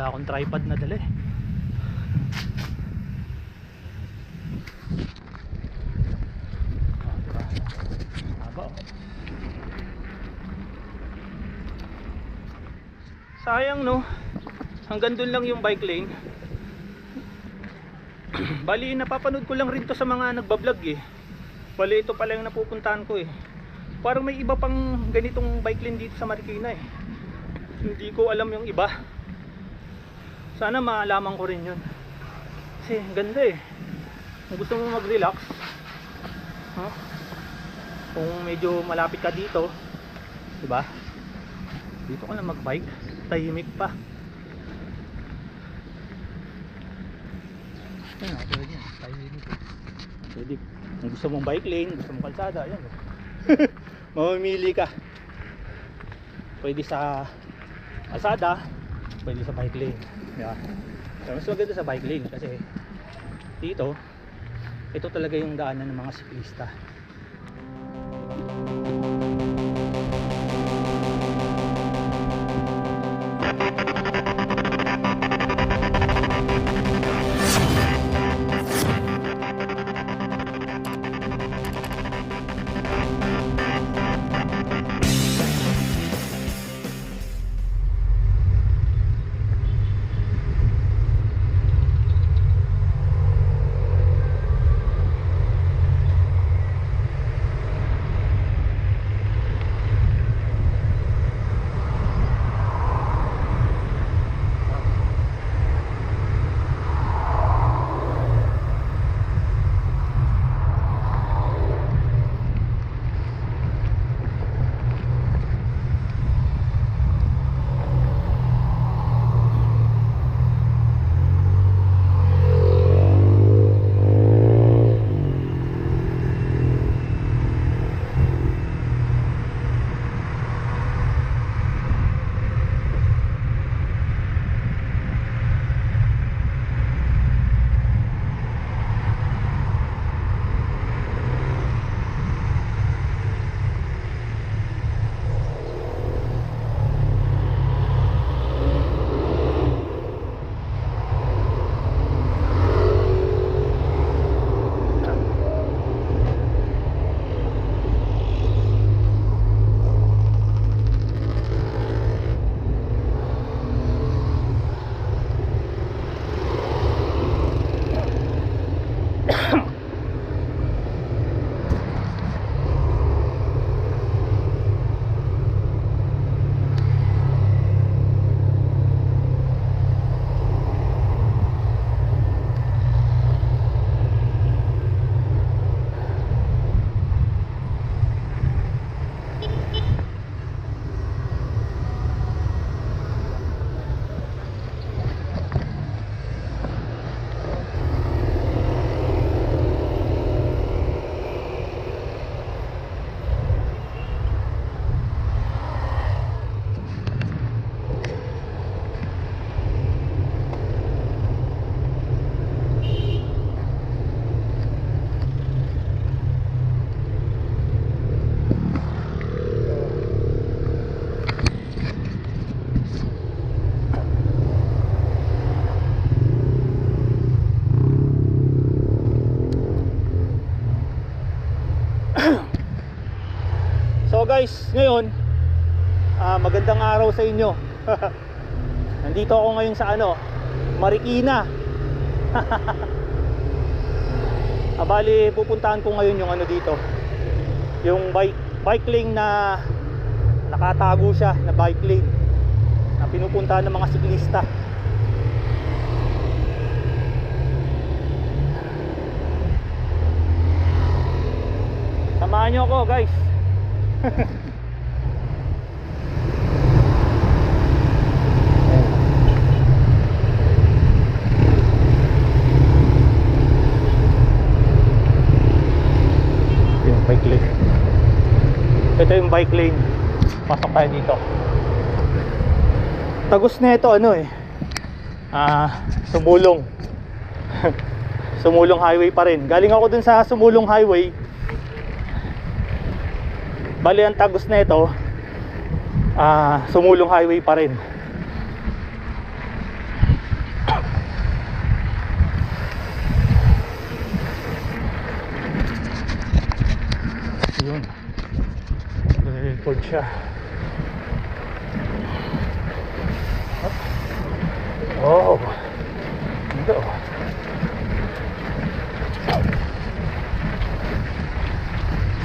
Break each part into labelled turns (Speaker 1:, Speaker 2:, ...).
Speaker 1: wala akong tripod na dala eh. Diba? Haba oh. Sayang no, hanggang dun lang yung bike lane. Bali napapanood ko lang rin to sa mga nagbablog eh. Bali ito pala yung napupuntahan ko eh. Parang may iba pang ganitong bike lane dito sa Marikina eh. Hindi ko alam yung iba. Sana maalaman ko rin yun. Kasi ganda eh. Kung gusto mo mag-relax, huh? Kung medyo malapit ka dito, diba? Dito ka lang mag-bike, tahimik pa. Ayun, tulad yan, tahimik eh. Pwede, kung gusto mong bike lane, gusto mong kalsada, ayan oh. Mamimili ka. Pwede sa kalsada, pwede sa bike lane, diba? So, mas maganda sa bike lane kasi dito, ito talaga yung daanan ng mga siklista. So guys, ngayon magandang araw sa inyo. Nandito ako ngayon sa Marikina. Bali pupuntahan ko ngayon yung dito, yung bike lane na nakatago siya na bike lane na pinupuntahan ng mga siklista. Samahan nyo ako guys. Yung bike lane. Ito yung bike lane. Pasok tayo dito. Tagos na ito Sumulong. Sumulong highway pa rin. Galing ako dun sa Sumulong highway. Bali ang tagos na ito Sumulong highway pa rin. Yun. Record siya. Oh. Ito.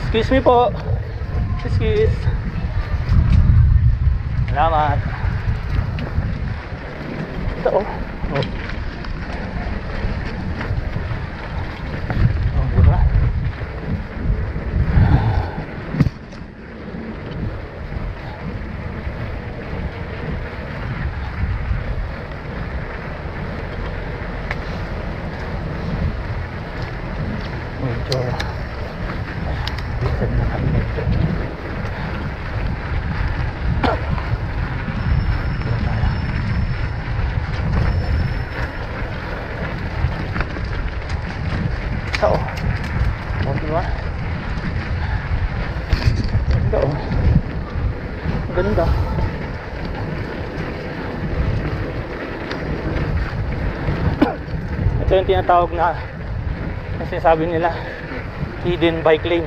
Speaker 1: Excuse me po. Excuse. Salamat. Ito oh. Oh. Oh, diba? Medyo bisan na kami medyo. Oo. Oh, diba? Ganda oh. Ganda. Ito yung tinatawag na kasi sabi nila hidden bike lane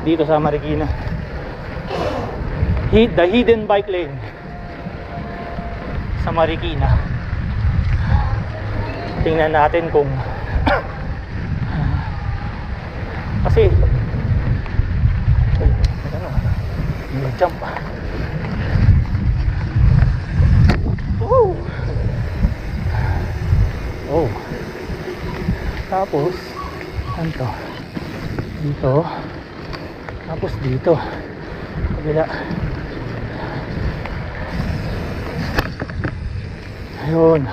Speaker 1: dito sa Marikina. The hidden bike lane sa Marikina. Tingnan natin kung kasi ano, may jump. Oh. Oh. Tapos ano to? Dito. Tapos dito. Kabila. Ayun.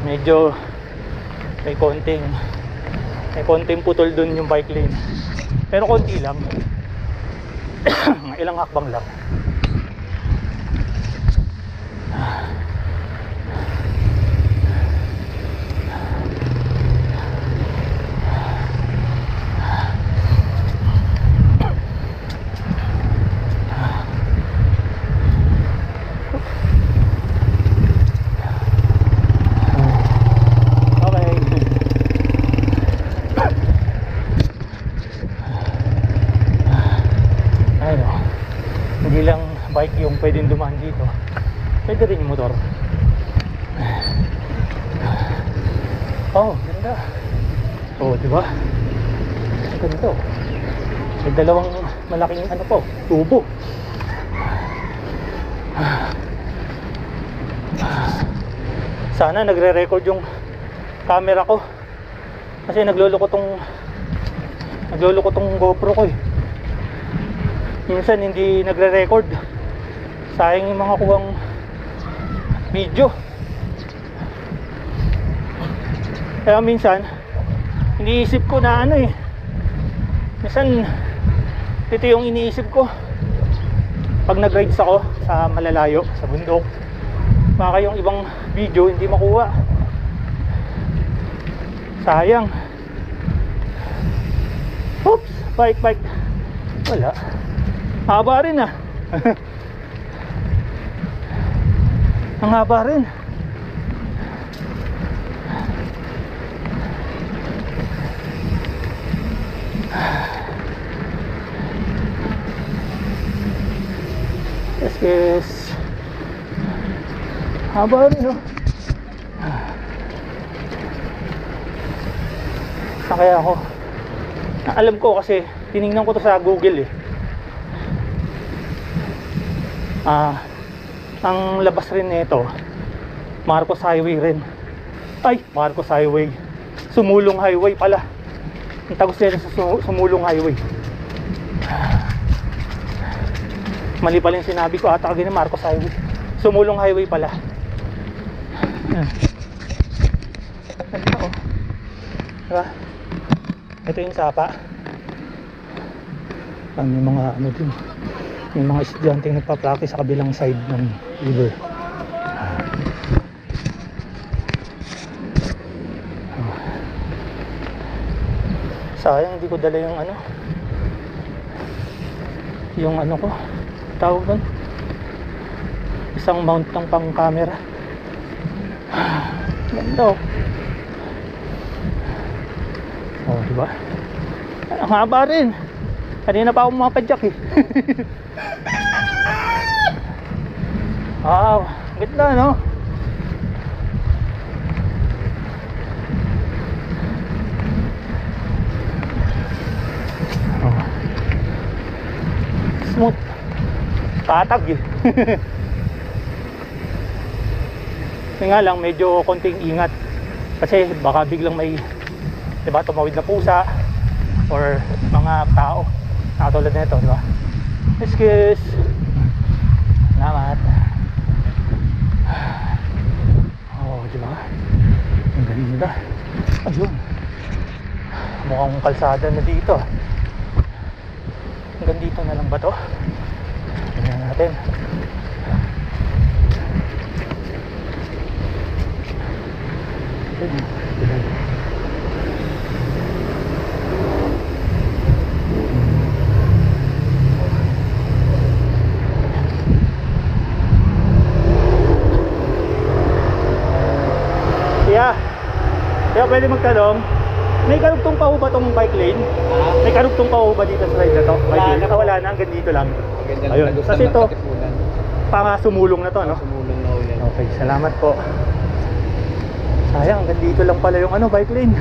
Speaker 1: Medyo may konting putol dun yung bike lane. Pero konti lang. Ilang hakbang lang. Hindi lang bike yung pwedeng dumaan dito, pwede rin yung motor. Oh, ganda. Oh, diba? Ganito. May dalawang malaking ano po, tubo. Sana nagre-record yung camera ko kasi nagluloko tong GoPro ko eh. Minsan hindi nagre-record. Sayang yung mga kuwang video. Kaya minsan iniisip ko na ano eh. Minsan ito yung iniisip ko pag nag-rides ako sa malalayo, sa bundok. Baka yung ibang video hindi makuha. Sayang. Oops, bike. Wala. Haba rin ah. Ang haba rin. Yes. Haba rin oh. Saan kaya ako? Alam ko kasi tinignan ko to sa Google eh. Ang labas rin nito Marcos Highway rin. Ay, Marcos Highway, Sumulong Highway pala. Ang tagos nila sa Sumulong Highway. Mali pala yung sinabi ko, ata kagina Marcos Highway, Sumulong Highway pala. Ito oh. Diba? Ito yung sapa. May mga ano din, may mga estudyante nagpa-practice sa kabilang side ng river. Sayang hindi ko dala yung ano ko, tawag doon, isang mount ng pang camera. Ganda oh. Oh, diba? Ang haba rin. Kanina pa ako mapadyak eh. Wow, ganda no? Oh. Smooth. Tatag eh. Kaya nga lang medyo konting ingat. Kasi baka biglang may, diba, tumawid na pusa or mga tao. Nakatulad na ito, diba? Excuse. Salamat. Oh, diba? Ang ganda. Ayun. Mukhang kalsada na dito. Hanggang dito na lang ba to? Tingnan natin. Kaya pwede magtanong, may karugtong pa ho ba itong bike lane? May karugtong pa ho ba dito sa side na to? Wala na, hanggang dito lang. Ayun, kasi ito para sumulong na to, no?
Speaker 2: Sumulong na ulit.
Speaker 1: Okay, salamat po. Sayang, hanggang dito lang pala yung bike lane.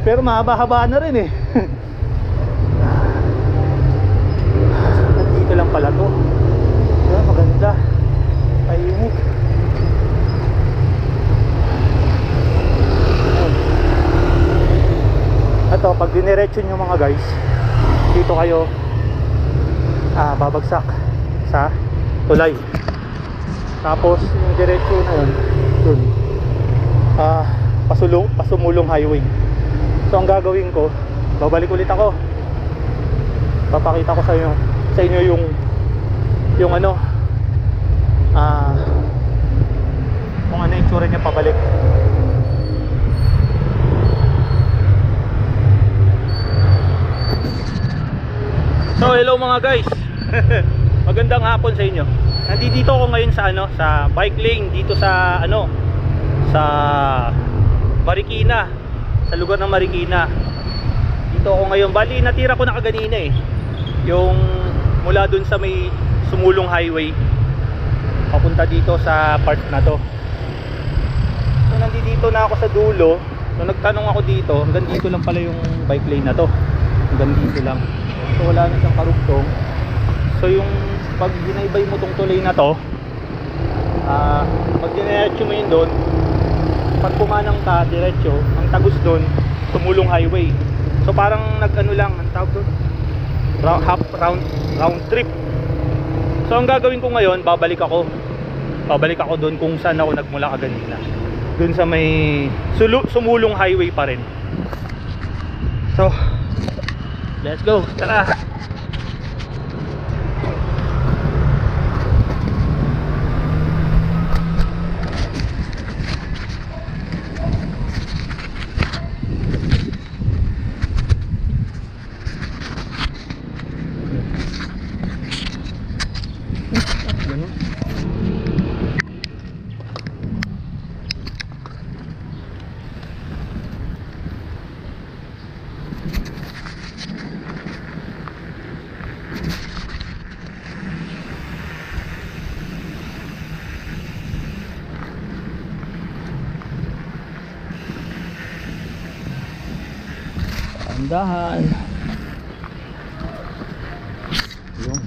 Speaker 1: Pero mahaba-haba na rin eh. Hanggang dito lang pala to. Ayun, maganda. Ayun. Ito, pag diniretso nyo mga guys, dito kayo babagsak sa tulay. Tapos yung diretso na yun, dun, pasumulong highway. So ang gagawin ko, babalik ulit ako. Papakita ko sa inyo yung ano, kung ano yung itsura niya pabalik. So hello mga guys. Magandang hapon sa inyo. Nandito ako ngayon sa sa bike lane dito sa sa Marikina, sa lugar ng Marikina. Dito ako ngayon. Bali natira ko na kaganina eh. Yung mula dun sa may sumulong highway papunta dito sa part na to. So nandito na ako sa dulo. So nagtanong ako dito, hanggang dito lang pala yung bike lane na to. Hanggang dito lang. So wala na siyang karugtong. So yung pag ginaybay mo tong tulay na to, pag diretso mo yun doon, pag pumanang ka diretso, ang tagos doon sumulong highway. So parang lang, ang tawag doon, round trip. So ang gagawin ko ngayon, babalik ako doon kung saan ako nagmula kaganina, doon sa may sumulong highway pa rin. So let's go, tara. Dahan. Yung.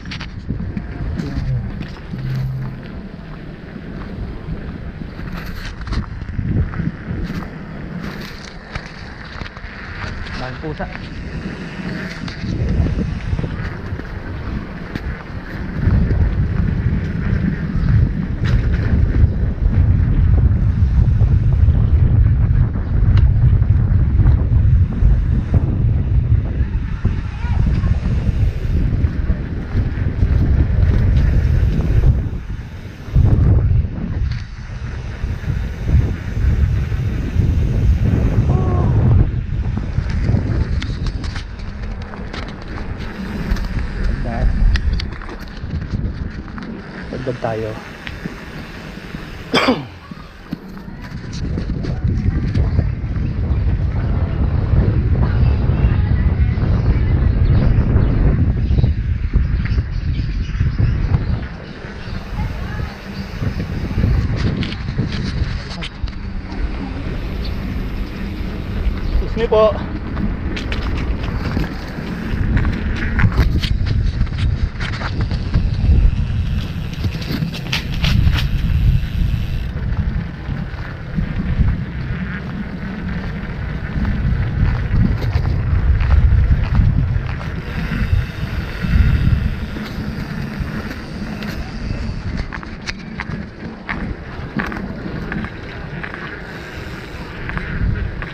Speaker 1: Maraming pusa. Dagdag tayo. kami po.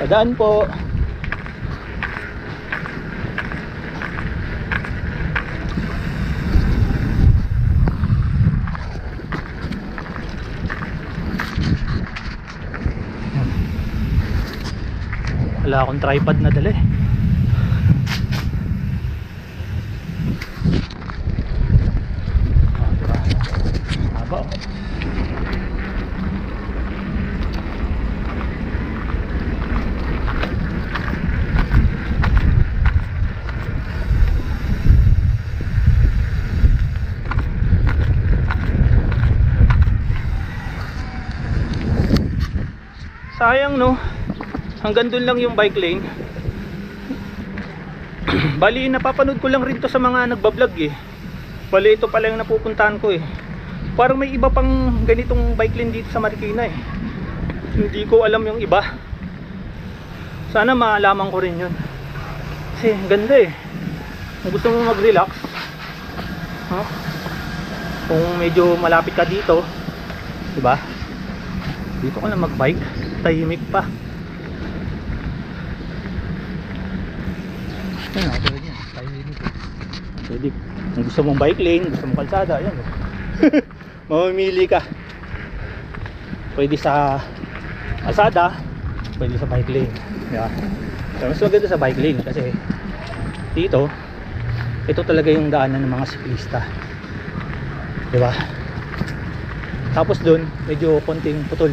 Speaker 1: Padaan po. Wala akong tripod na dala eh. Diba? Haba oh. Sayang no, hanggang dun lang yung bike lane. Bali napapanood ko lang rin to sa mga nagbablog eh. Bali ito pala yung napupuntahan ko eh. Parang may iba pang ganitong bike lane dito sa Marikina eh. Hindi ko alam yung iba. Sana maalaman ko rin yun. Kasi ganda eh. Kung gusto mo mag relax, huh? Kung medyo malapit ka dito, diba? Dito ka na mag bike, tahimik pa. Ayun, pwede yan, tahimik eh. Pwede, kung gusto mong bike lane, gusto mong kalsada, ayan oh. Mamimili ka. Pwede sa kalsada, pwede sa bike lane, diba? So, mas maganda sa bike lane kasi dito, ito talaga yung daanan ng mga siklista, diba? Tapos dun, medyo konting putol.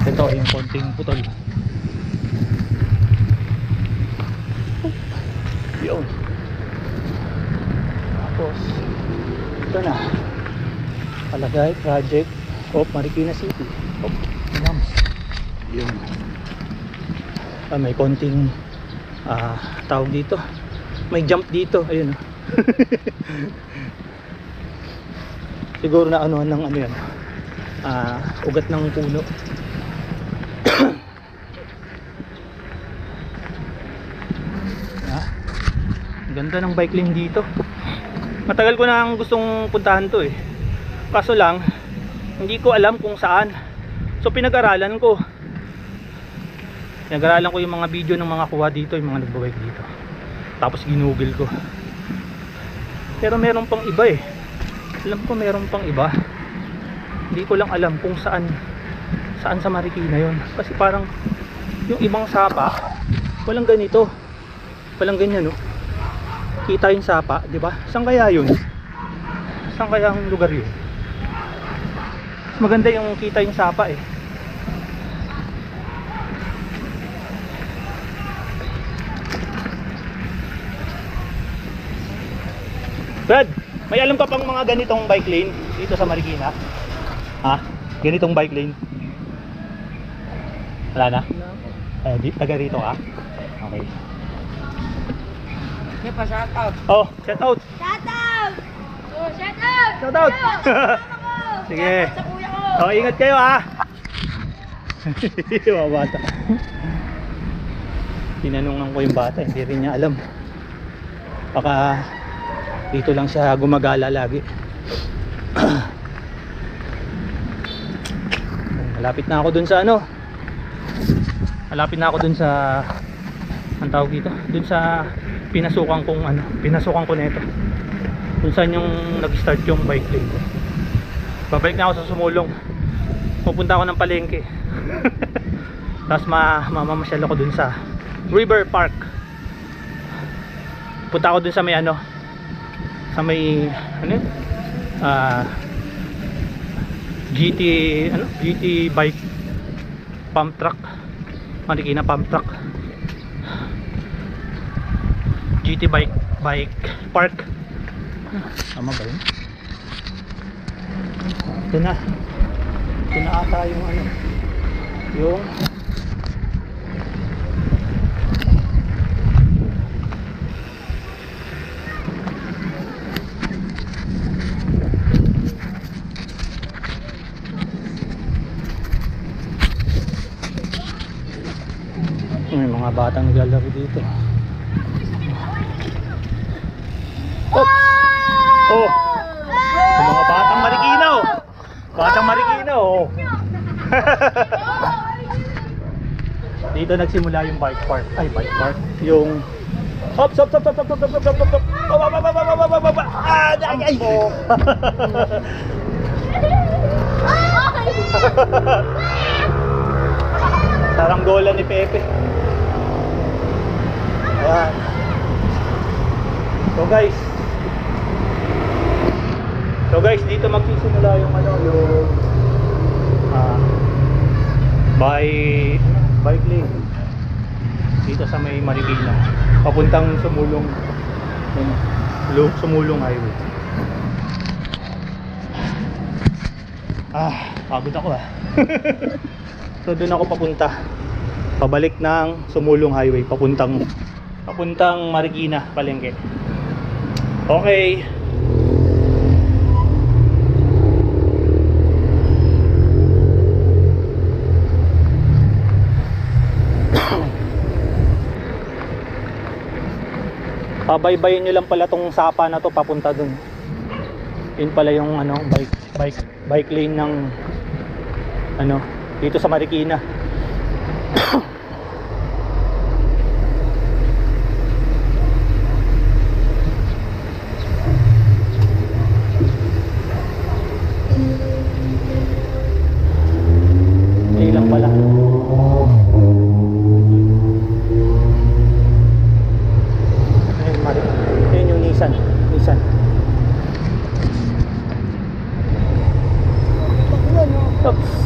Speaker 1: Ito yung konting putol. Yun. Tapos ito na, palagay project of Marikina City. Yun. May konting tawag dito, may jump dito, ayun oh. Siguro na ano ng ano yan, ugat ng puno. Ganda ng bike lane dito. Matagal ko nang gustong puntahan to eh. Kaso lang, hindi ko alam kung saan. So pinag-aralan ko. Pinag-aralan ko yung mga video ng mga kuha dito, yung mga nagbabike dito. Tapos ginugol ko. Pero meron pang iba eh. Alam ko meron pang iba. Hindi ko lang alam kung saan sa Marikina yon. Kasi parang yung ibang sapa, walang ganito. Walang ganyan no. Kita yung sapa, di ba? Saan kaya yun? Saan kaya ang lugar yun? Maganda yung kita yung sapa eh. Brad, may alam ka pang mga ganitong bike lane dito sa Marikina? Ha? Ganitong bike lane? Wala na? Taga rito ka? Okay.
Speaker 2: Sige pa, shout out.
Speaker 1: Oh, shout out.
Speaker 2: Shout out! Oh, shout out!
Speaker 1: Shout out. Sige.
Speaker 2: Shout out sa kuya ko.
Speaker 1: Oh, ingat kayo ha. Mga bata. Tinanungan ko yung bata, hindi rin niya alam. Baka dito lang siya gumagala lagi. Malapit na ako dun sa ano. Malapit na ako dun sa ang tawag dito, dun sa pinasukan kong ano, pinasukan ko nito. Kung saan yung nag-start yung bike lane. Babalik na ako sa Sumulong. Pupunta ako ng palengke. Tapos mamamasyal ako dun sa River Park. Punta ako dun sa may ano, sa may ano yun? GT bike pump truck. Marikina pump truck. GT bike park. Tama ba yun? Ito na ata yung ano, yung may mga batang naglalaro dito. Oh, yung mga batang Marikina, oh. Batang Marikina, oh. Dito nagsimula yung bike park. Ay, bike park. Yung hop. Ay. Saranggola ni Pepe. Ayan. So guys, dito magsisimula yung ano, yung bike lane dito sa may Marikina papuntang Sumulong Highway. Pagod ako So doon ako papunta, pabalik ng Sumulong Highway papuntang Marikina palengke. Okay. Pabaybayin nyo lang pala tong sapa na to papunta dun. Yun pala yung ano, bike lane ng ano, dito sa Marikina. Hindi lang pala. Ayun yung Nissan. Oops.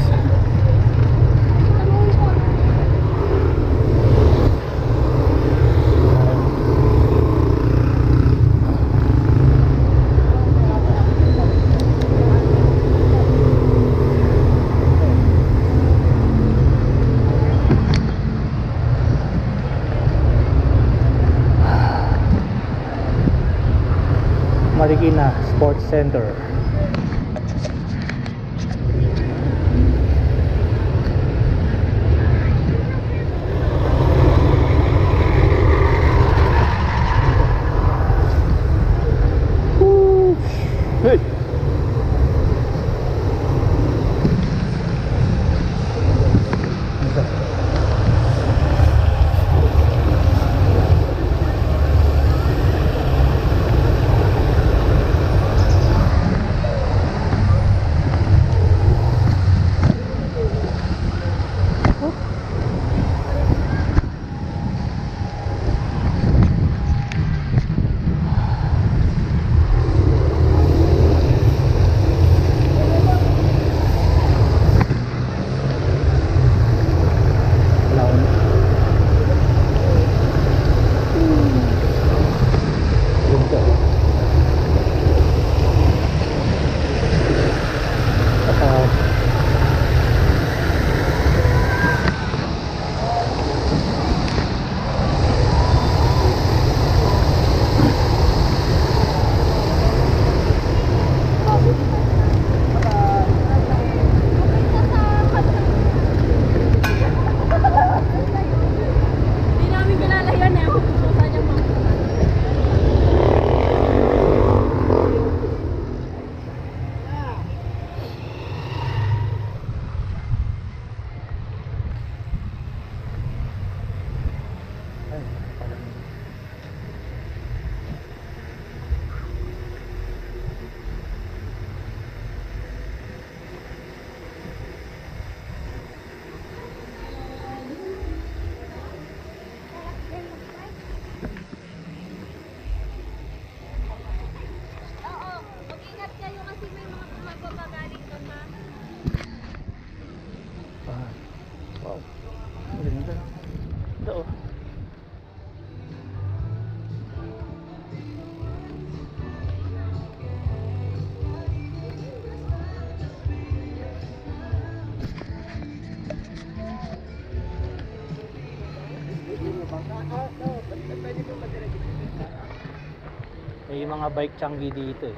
Speaker 1: Marikina Sports Center. Hey. oh. May mga bike changi dito eh.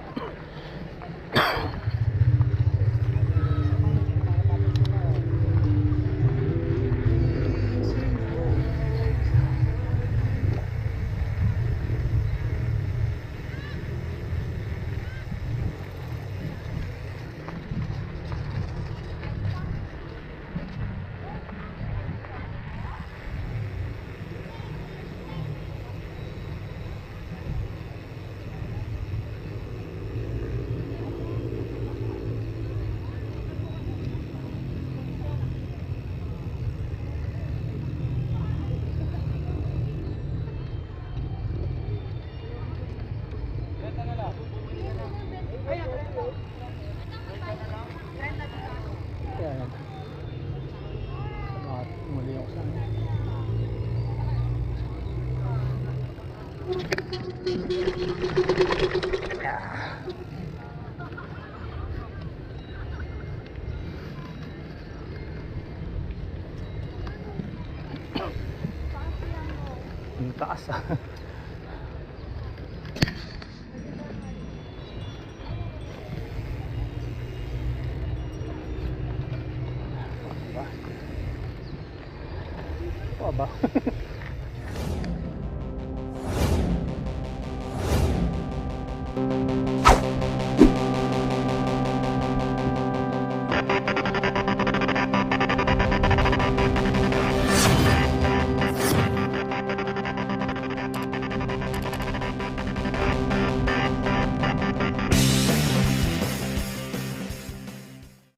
Speaker 1: Ayan. Salamat muli ako sa amin. Ang taas ah. Diba? O ba?